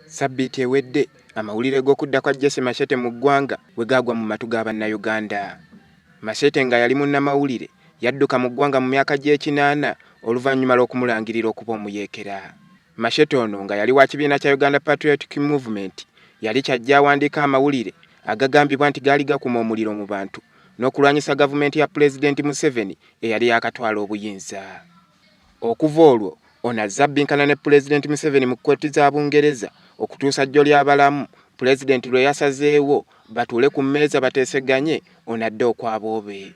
Sabbiiti ewedde amawulire g'okudda kwa Jesse Machete mu ggwanga we gaagwa mu matu ga bannayuganda. Machete nga yali munnamawulire yadduka mu ggwanga mu myaka gy'ekinaana oluvannyuma lw'okumulangirira okuba omuyeekera. Machete ono nga yali wa kibiina kya Uganda Patriotic Movement yali kyajja awandiika amawulire agagambibwa nti gaali gakuma omuliro mu bantu n'okulwanyisa gavumenti ya Pulezidenti Museveni eyali yaakatwala obuyinza. Okuva olwo ono azze abbinkana ne Pulezidenti Museveni mu kkooti za Bungereza okutuusa jjo ly'abalamu Pulezidenti lwe yasazeewo batuule ku mmeeza bateeseganye ono adde okwaba obe.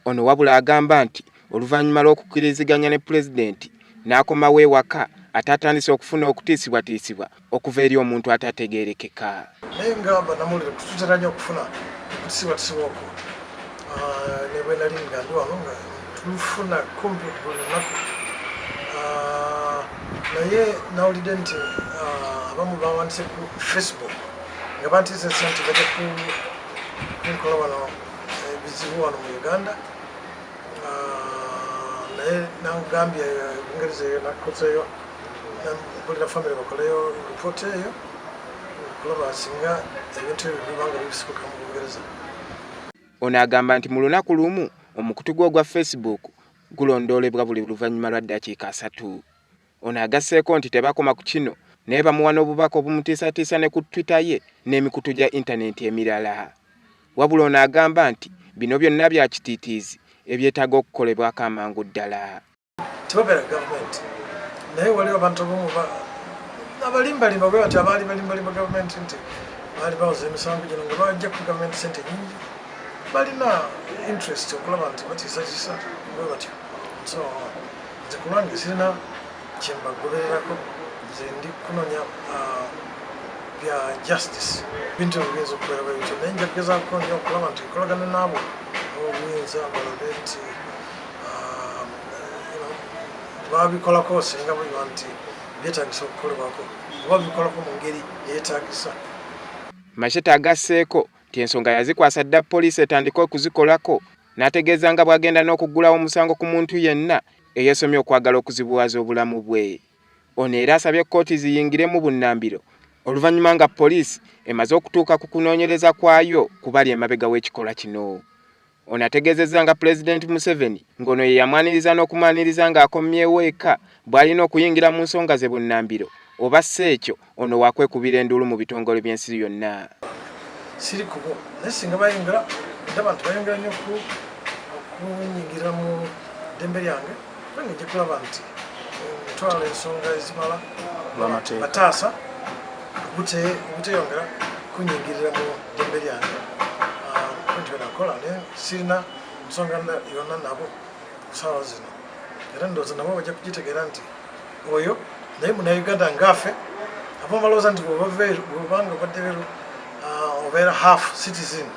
Ono wabula agamba nti oluvannyuma lw'okukkiriziganya ne Pulezidenti n'akomawo ewaka ate atandise okufuna okutiisibwatiisibwa okuva eri omuntu atategeerekeka. Naye nga bannamawulire tutera nnyo okufuna okutiisibwatiisibwa okwo. Ne bwe nali nga ndi wano nga tulufuna kumpi buli lunaku. Naye nawulidde nti abamu bawandise ku Facebook nga bantiisesa nti bajja kunkola wano ebizibu wano mu Uganda. Naye nagambye Bungereza eyo nakozeeyo mpulira famire bakoleyo ripooti eyo okulaba singa ebintu ebyo bibanga bibisibuka mu Bungereza. Ono agamba nti mu lunaku lumu omukutu gwe ogwa Facebook gulondoolebwa buli luvannyuma lwa ddakiika 3. Ono agasseeko nti tebakoma ku kino naye bamuwa n'obubaka obumutiisatiisa ne ku Twitter ye n'emikutu gya intaneti emirala. Wabula ono agamba nti bino byonna bya kitiitiizi ebyetaaga okukolebwako amangu ddala. Tebabeera gavumenti naye waliwo abantu abamu abalimbalimba bwe bati abaali balimbalimba gavumenti nti baali bawoza emisango gino nga bajja ku gavumenti sente nyingi balina interest okulaba nti batiisatiisa bwe batyo. So nze ku lwange sirina kyembagobererako, nze ndi kunoonya bya justice bintu ebiyinza okubeera bwe bityo naye nja kugezaako nnyo okulaba nti nkolagana naabo obuyinza balabe nti babikolako singa biba nti byetaagisa okukolebwako oba bikolako mu ngeri eyeetaagisa. Machete agasseeko nti ensonga yazikwasa dda poliisi etandika okuzikolako n'ategeeza nga bw'agenda n'okuggulawo omusango ku muntu yenna eyeesomye okwagala okuzibuwaza obulamu bwe. Ono era asabye kkooti ziyingire mu bunnambiro oluvannyuma nga poliisi emaze okutuuka ku kunoonyereza kwayo ku bali emabega w'ekikolwa kino. Ono ategeezezza nga Pulezidenti Museveni ng'ono ye yamwaniriza n'okumwaniriza ng'akomyewo eka bw'alina okuyingira mu nsonga ze bunnambiro oba si ekyo ono waakwekubira enduulu mu bitongole by'ensi yonna. Siri kubo naye singa bayingira ndaba nti bayingira nnyo okunyingira mu ddembe lyange kubanga ejja kulaba nti ntwala ensonga ezimala bataasa obuteyongera kunyingirira mu ddembe lyange. Nakola naye sirina nsonga yonna nabo kusaawa zino era ndowooza nabo bajja kugitegeera nti oyo naye munnayuganda ngaffe abamu balowooza nti bw'obanga obadde obeera half citizen